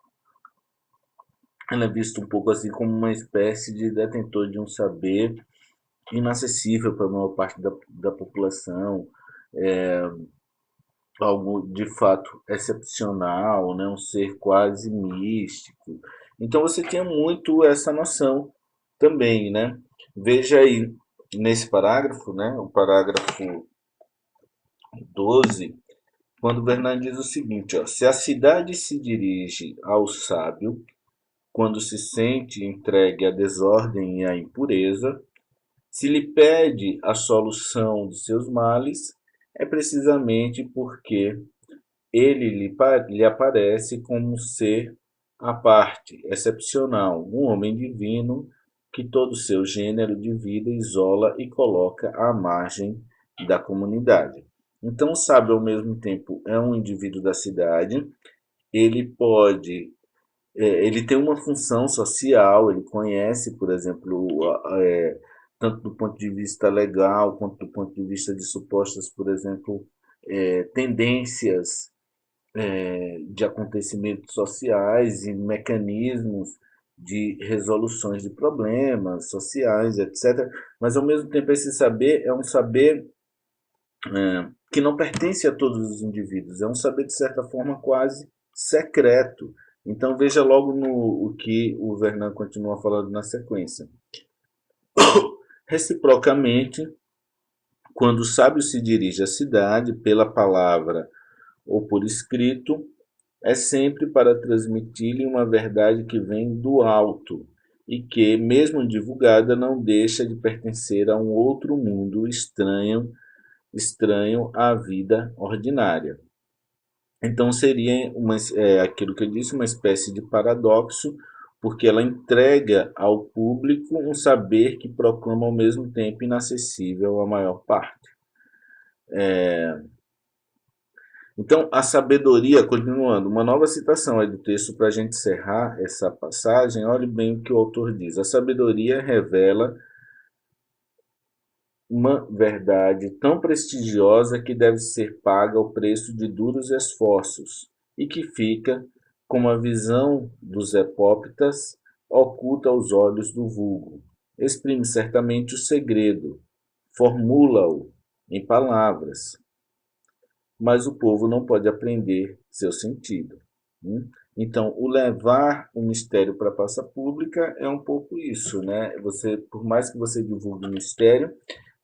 ele é visto um pouco assim como uma espécie de detentor de um saber inacessível para a maior parte da população, algo de fato excepcional, né? Um ser quase místico. Então você tinha muito essa noção também, né? Veja aí nesse parágrafo, né? O parágrafo 12, quando Bernard diz o seguinte, ó, se a cidade se dirige ao sábio, quando se sente entregue à desordem e à impureza, se lhe pede a solução de seus males, é precisamente porque ele lhe aparece como um ser à parte, excepcional, um homem divino que todo o seu gênero de vida isola e coloca à margem da comunidade. Então, o sábio, ao mesmo tempo, é um indivíduo da cidade, ele pode ele tem uma função social, ele conhece, por exemplo, tanto do ponto de vista legal quanto do ponto de vista de supostas, por exemplo, tendências de acontecimentos sociais e mecanismos de resoluções de problemas sociais, etc. Mas, ao mesmo tempo, esse saber é um saber que não pertence a todos os indivíduos, é um saber, de certa forma, quase secreto. Então, veja logo no o que o Vernon continua falando na sequência. Reciprocamente, quando o sábio se dirige à cidade pela palavra ou por escrito, é sempre para transmitir-lhe uma verdade que vem do alto e que, mesmo divulgada, não deixa de pertencer a um outro mundo estranho à vida ordinária. Então seria aquilo que eu disse, uma espécie de paradoxo, porque ela entrega ao público um saber que proclama ao mesmo tempo inacessível à maior parte. Então, a sabedoria, continuando, uma nova citação aí do texto para a gente encerrar essa passagem, olhe bem o que o autor diz. A sabedoria revela uma verdade tão prestigiosa que deve ser paga ao preço de duros esforços e que fica, como a visão dos epóptas, oculta aos olhos do vulgo. Exprime certamente o segredo, formula-o em palavras, mas o povo não pode aprender seu sentido. Então, o levar o mistério para a praça pública é um pouco isso, né? Você, por mais que você divulgue o mistério,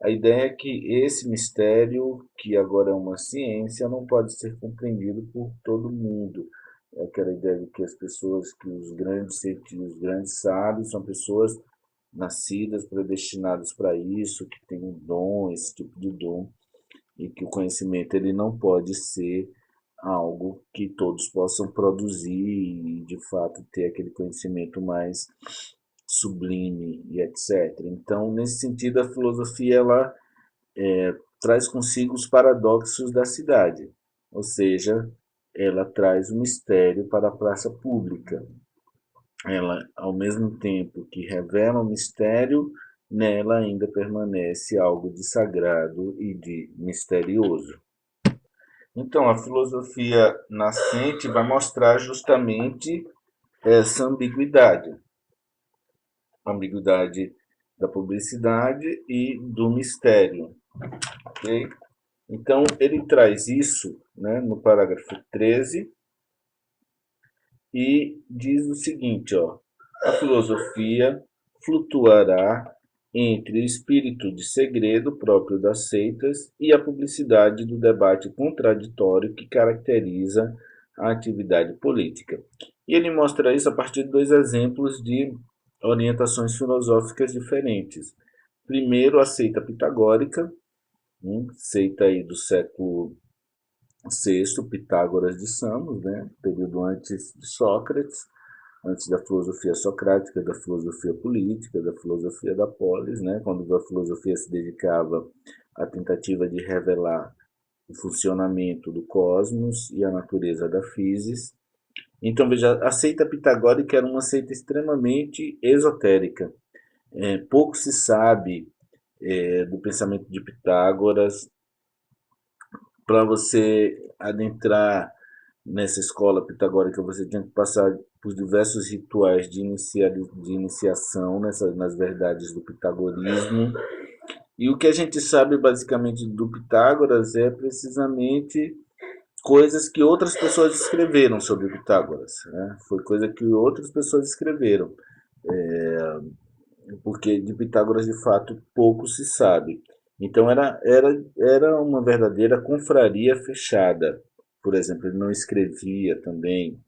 a ideia é que esse mistério, que agora é uma ciência, não pode ser compreendido por todo mundo. É aquela ideia de que as pessoas, que os grandes cientistas, os grandes sábios, são pessoas nascidas, predestinadas para isso, que têm um dom, esse tipo de dom, e que o conhecimento ele não pode ser algo que todos possam produzir e de fato ter aquele conhecimento mais sublime e etc. Então, nesse sentido, a filosofia ela traz consigo os paradoxos da cidade, ou seja, ela traz o mistério para a praça pública. Ela, ao mesmo tempo que revela o mistério, nela ainda permanece algo de sagrado e de misterioso. Então, a filosofia nascente vai mostrar justamente essa ambiguidade, a ambiguidade da publicidade e do mistério. Okay? Então, ele traz isso, né, no parágrafo 13 e diz o seguinte, ó, a filosofia flutuará entre o espírito de segredo próprio das seitas e a publicidade do debate contraditório que caracteriza a atividade política. E ele mostra isso a partir de dois exemplos de orientações filosóficas diferentes. Primeiro, a seita pitagórica, seita aí do século VI, Pitágoras de Samos, né, período antes de Sócrates, antes da filosofia socrática, da filosofia política, da filosofia da polis, né, quando a filosofia se dedicava à tentativa de revelar o funcionamento do cosmos e a natureza da physis. Então, veja, a seita pitagórica era uma seita extremamente esotérica. Pouco se sabe do pensamento de Pitágoras. Para você adentrar nessa escola pitagórica, você tinha que passar por diversos rituais de iniciação nas verdades do pitagorismo. E o que a gente sabe basicamente do Pitágoras é precisamente coisas que outras pessoas escreveram sobre Pitágoras, né? Foi coisa que outras pessoas escreveram, porque de Pitágoras de fato pouco se sabe. Então era uma verdadeira confraria fechada. Por exemplo, ele não escrevia também.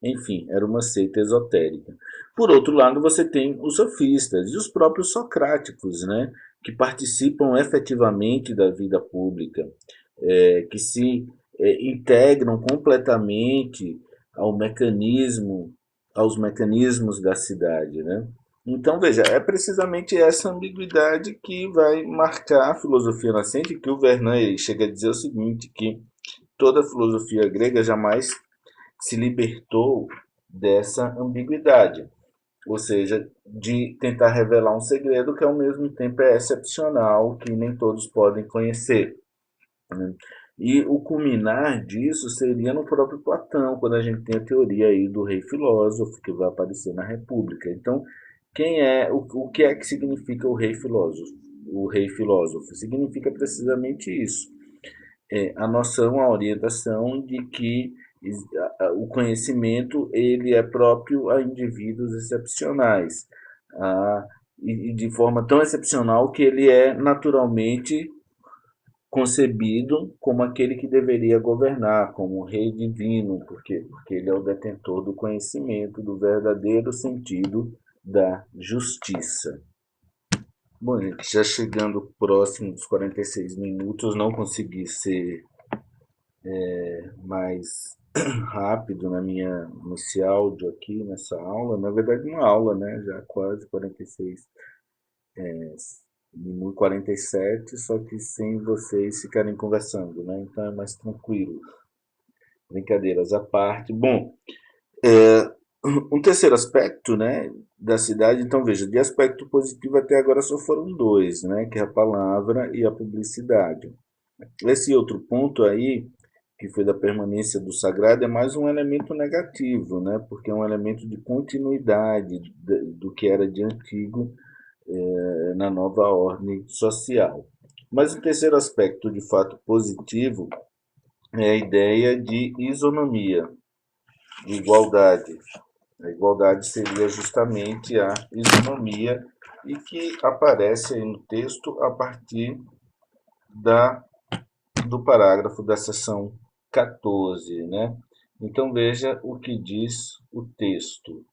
Enfim, era uma seita esotérica. Por outro lado, você tem os sofistas e os próprios socráticos, né, que participam efetivamente da vida pública, que se integram completamente ao mecanismo, aos mecanismos da cidade, né? Então, veja, é precisamente essa ambiguidade que vai marcar a filosofia nascente, que o Verneuil chega a dizer o seguinte, que toda a filosofia grega jamais se libertou dessa ambiguidade, ou seja, de tentar revelar um segredo que ao mesmo tempo é excepcional, que nem todos podem conhecer, né? E o culminar disso seria no próprio Platão, quando a gente tem a teoria aí do rei filósofo, que vai aparecer na República. Então, o que é que significa o rei filósofo? O rei filósofo significa precisamente isso, a noção, a orientação de que o conhecimento ele é próprio a indivíduos excepcionais, ah, e de forma tão excepcional que ele é naturalmente concebido como aquele que deveria governar, como o rei divino, porque ele é o detentor do conhecimento, do verdadeiro sentido da justiça. Bom, gente, já chegando próximo dos 46 minutos, não consegui ser mais rápido nesse áudio aqui, nessa aula. Na verdade, uma aula, né? Já quase 46 minutos, 47, só que sem vocês ficarem conversando, né? Então é mais tranquilo. Brincadeiras à parte. Bom, um terceiro aspecto, né, da cidade, então veja, de aspecto positivo até agora só foram dois, né, que é a palavra e a publicidade. Esse outro ponto aí, que foi da permanência do sagrado, é mais um elemento negativo, né? Porque é um elemento de continuidade do que era de antigo na nova ordem social. Mas o terceiro aspecto, de fato positivo, é a ideia de isonomia, de igualdade. A igualdade seria justamente a isonomia e que aparece aí no texto a partir da do parágrafo da seção 14, né? Então veja o que diz o texto.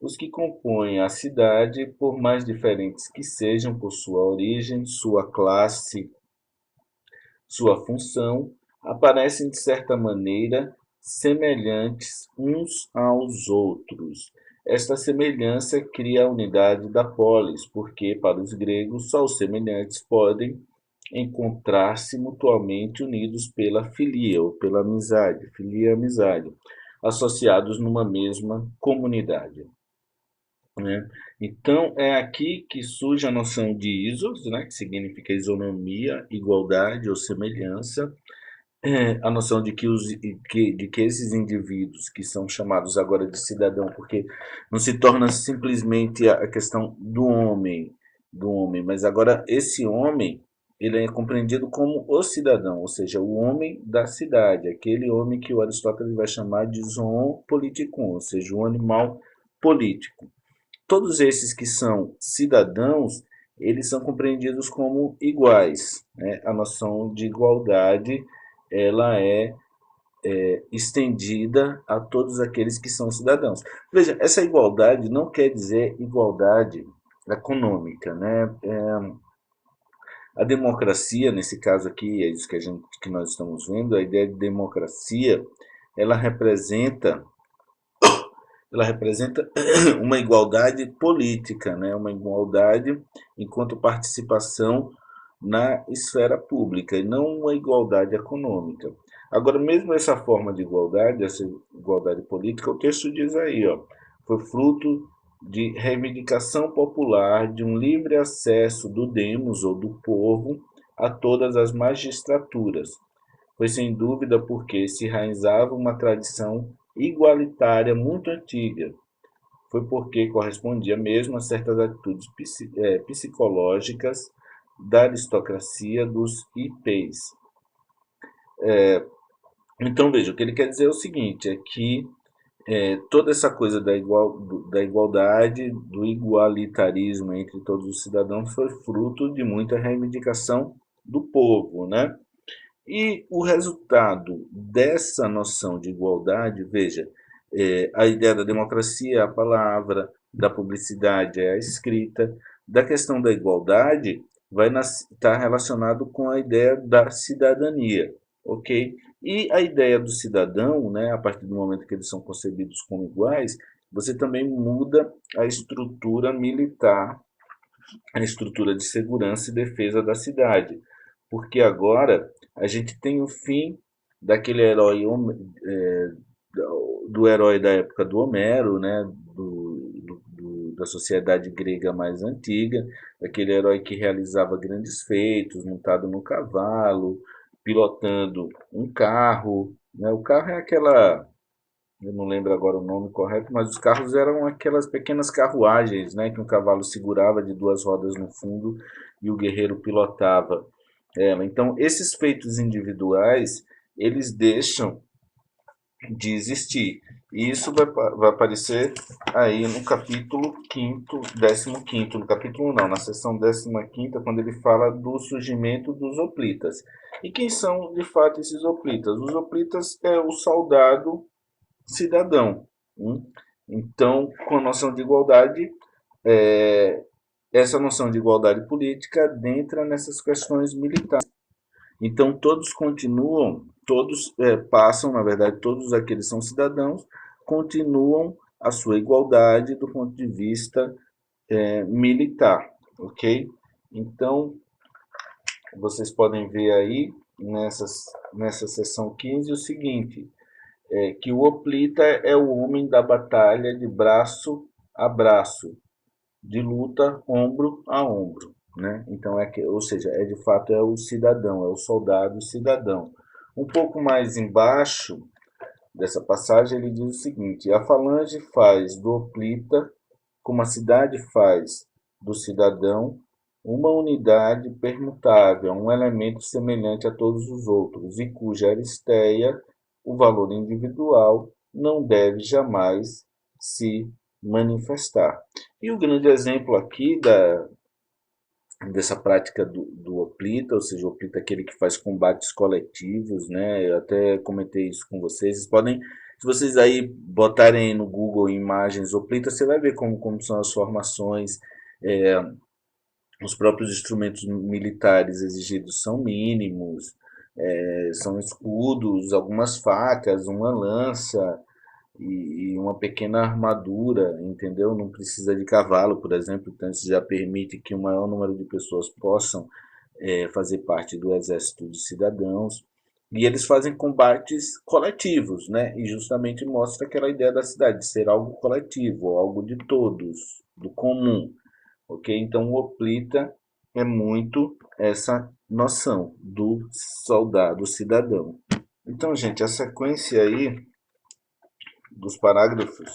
Os que compõem a cidade, por mais diferentes que sejam por sua origem, sua classe, sua função, aparecem de certa maneira semelhantes uns aos outros. Esta semelhança cria a unidade da polis, porque para os gregos só os semelhantes podem encontrar-se mutuamente unidos pela filia ou pela amizade, filia e amizade, associados numa mesma comunidade, né? Então é aqui que surge a noção de isos, né, que significa isonomia, igualdade ou semelhança, a noção de que esses indivíduos que são chamados agora de cidadão, porque não se torna simplesmente a questão do homem, mas agora esse homem ele é compreendido como o cidadão, ou seja, o homem da cidade, aquele homem que o Aristóteles vai chamar de zoon politikon, ou seja, o animal político. Todos esses que são cidadãos, eles são compreendidos como iguais, né? A noção de igualdade ela é estendida a todos aqueles que são cidadãos. Veja, essa igualdade não quer dizer igualdade econômica, né? A democracia, nesse caso aqui, é isso que nós estamos vendo, a ideia de democracia, ela representa ela representa uma igualdade política, né? Uma igualdade enquanto participação na esfera pública, e não uma igualdade econômica. Agora, mesmo essa forma de igualdade, essa igualdade política, o texto diz aí, ó, foi fruto de reivindicação popular, de um livre acesso do demos ou do povo a todas as magistraturas. Foi sem dúvida porque se enraizava uma tradição igualitária muito antiga. Foi porque correspondia mesmo a certas atitudes psicológicas da aristocracia dos IPs. Então, veja, o que ele quer dizer é o seguinte, é que toda essa coisa da igualdade, do igualitarismo entre todos os cidadãos foi fruto de muita reivindicação do povo, né? E o resultado dessa noção de igualdade, veja, a ideia da democracia é a palavra, da publicidade é a escrita, da questão da igualdade vai estar relacionado com a ideia da cidadania, ok? E a ideia do cidadão, né, a partir do momento que eles são concebidos como iguais, você também muda a estrutura militar, a estrutura de segurança e defesa da cidade, porque agora a gente tem o fim daquele herói do herói da época do Homero, né, da sociedade grega mais antiga, aquele herói que realizava grandes feitos, montado no cavalo, pilotando um carro, né? O carro é aquela, eu não lembro agora o nome correto, mas os carros eram aquelas pequenas carruagens, né, que um cavalo segurava de duas rodas no fundo e o guerreiro pilotava ela. Então, esses feitos individuais, eles deixam de existir. E isso vai aparecer aí no capítulo 5º, 15º, no capítulo não, na seção 15ª, quando ele fala do surgimento dos hoplitas. E quem são, de fato, esses hoplitas? Os hoplitas é o soldado cidadão. Então, com a noção de igualdade, é, essa noção de igualdade política adentra nessas questões militares. Então, todos continuam, todos passam, na verdade, todos aqueles são cidadãos, continuam a sua igualdade do ponto de vista militar, ok? Então, vocês podem ver aí nessa seção 15 o seguinte, que o hoplita é o homem da batalha de braço a braço, de luta ombro a ombro, né? Então ou seja, de fato é o cidadão, é o soldado cidadão. Um pouco mais embaixo dessa passagem ele diz o seguinte: a falange faz do hoplita, como a cidade faz do cidadão, uma unidade permutável, um elemento semelhante a todos os outros, e cuja aristeia, o valor individual, não deve jamais se manifestar. E o grande exemplo aqui dessa prática do hoplita, ou seja, o hoplita é aquele que faz combates coletivos, né? Eu até comentei isso com vocês. Vocês podem, se vocês aí botarem no Google imagens hoplita, você vai ver como são as formações, é, os próprios instrumentos militares exigidos são mínimos, são escudos, algumas facas, uma lança, e uma pequena armadura, entendeu? Não precisa de cavalo, por exemplo, então isso já permite que o maior número de pessoas possam fazer parte do exército de cidadãos. E eles fazem combates coletivos, né? E justamente mostra aquela ideia da cidade, de ser algo coletivo, algo de todos, do comum, ok? Então o hoplita é muito essa noção do soldado cidadão. Então, gente, a sequência aí dos parágrafos,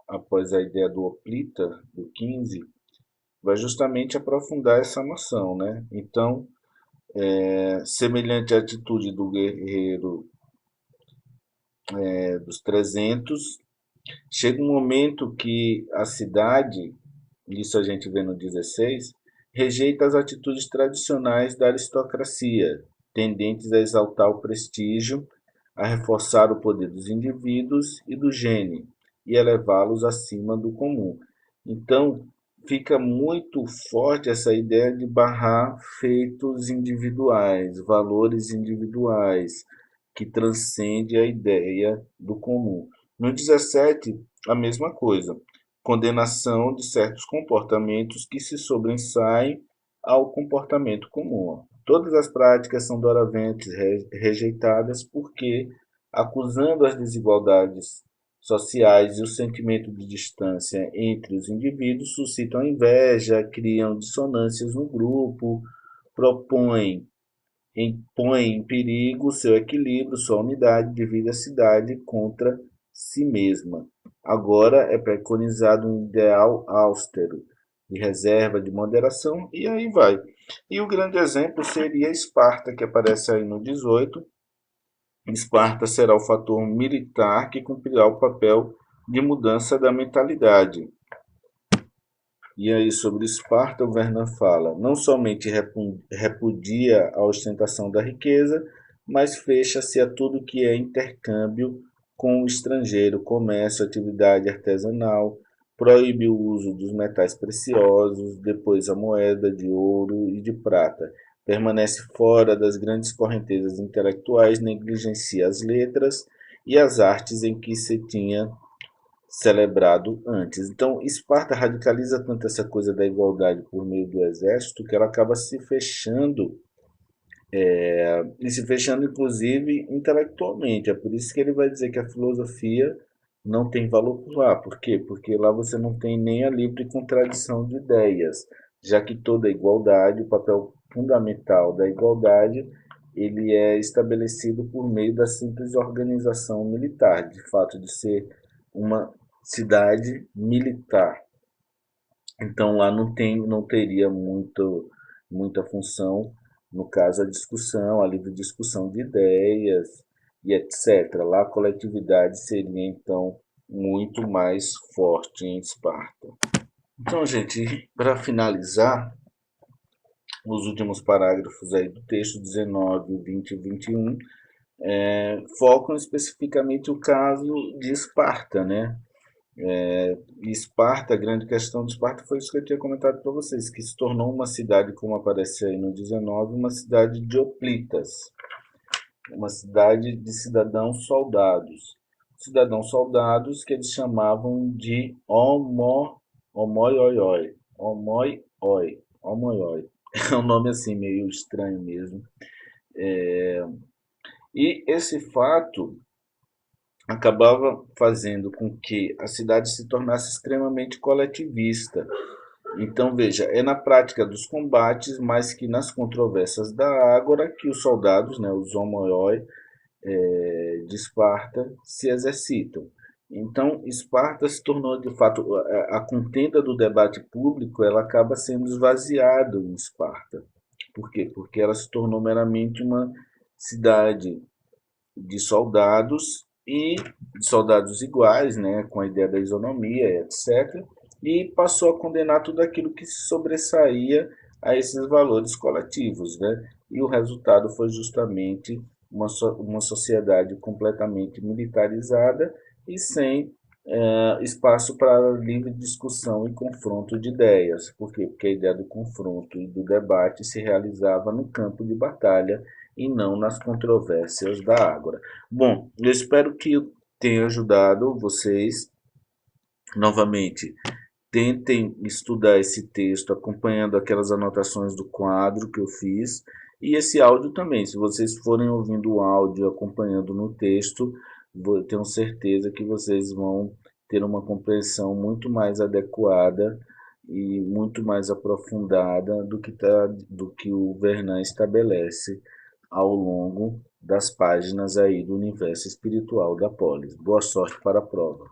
após a ideia do hoplita, do 15, vai justamente aprofundar essa noção, né? Então, semelhante à atitude do guerreiro dos 300, chega um momento que a cidade, isso a gente vê no 16, rejeita as atitudes tradicionais da aristocracia, tendentes a exaltar o prestígio, a reforçar o poder dos indivíduos e do gene, e elevá-los acima do comum. Então, fica muito forte essa ideia de barrar feitos individuais, valores individuais, que transcende a ideia do comum. No 17, a mesma coisa, condenação de certos comportamentos que se sobressaem ao comportamento comum. Todas as práticas são doravante rejeitadas porque, acusando as desigualdades sociais e o sentimento de distância entre os indivíduos, suscitam inveja, criam dissonâncias no grupo, propõem põe em perigo seu equilíbrio, sua unidade, divide a cidade contra si mesma. Agora é preconizado um ideal austero, de reserva, de moderação, e aí vai. E o grande exemplo seria Esparta, que aparece aí no 18. Esparta será o fator militar que cumprirá o papel de mudança da mentalidade. E aí, sobre Esparta, o Vernon fala: não somente repudia a ostentação da riqueza, mas fecha-se a tudo que é intercâmbio com o estrangeiro, comércio, atividade artesanal, proíbe o uso dos metais preciosos, depois a moeda de ouro e de prata. Permanece fora das grandes correntezas intelectuais, negligencia as letras e as artes em que se tinha celebrado antes. Então, Esparta radicaliza tanto essa coisa da igualdade por meio do exército que ela acaba se fechando, e se fechando inclusive intelectualmente. É por isso que ele vai dizer que a filosofia não tem valor por lá. Por quê? Porque lá você não tem nem a livre contradição de ideias, já que toda igualdade, o papel fundamental da igualdade, ele é estabelecido por meio da simples organização militar, de fato de ser uma cidade militar. Então lá não teria muita função, no caso a discussão, a livre discussão de ideias e etc. Lá a coletividade seria então muito mais forte em Esparta. Então, gente, para finalizar, os últimos parágrafos aí do texto 19, 20 e 21 focam especificamente o caso de Esparta, né? E Esparta, a grande questão de Esparta foi isso que eu tinha comentado para vocês, que se tornou uma cidade, como aparece aí no 19, uma cidade de hoplitas, uma cidade de cidadãos soldados. Cidadãos soldados que eles chamavam de homoioi. Homoioi. É um nome assim meio estranho mesmo. E esse fato acabava fazendo com que a cidade se tornasse extremamente coletivista. Então, veja, é na prática dos combates, mais que nas controvérsias da Ágora, que os soldados, né, os homoioi de Esparta, se exercitam. Então, Esparta se tornou, de fato, a contenda do debate público, ela acaba sendo esvaziada em Esparta. Por quê? Porque ela se tornou meramente uma cidade de soldados e de soldados iguais, né, com a ideia da isonomia, etc. E passou a condenar tudo aquilo que se sobressaía a esses valores coletivos, né? E o resultado foi justamente uma sociedade completamente militarizada e sem espaço para livre discussão e confronto de ideias. Por quê? Porque a ideia do confronto e do debate se realizava no campo de batalha e não nas controvérsias da Ágora. Bom, eu espero que eu tenha ajudado vocês. Novamente, tentem estudar esse texto acompanhando aquelas anotações do quadro que eu fiz. E esse áudio também, se vocês forem ouvindo o áudio acompanhando no texto, tenho certeza que vocês vão ter uma compreensão muito mais adequada e muito mais aprofundada do que o Vernon estabelece ao longo das páginas aí do universo espiritual da Polis. Boa sorte para a prova.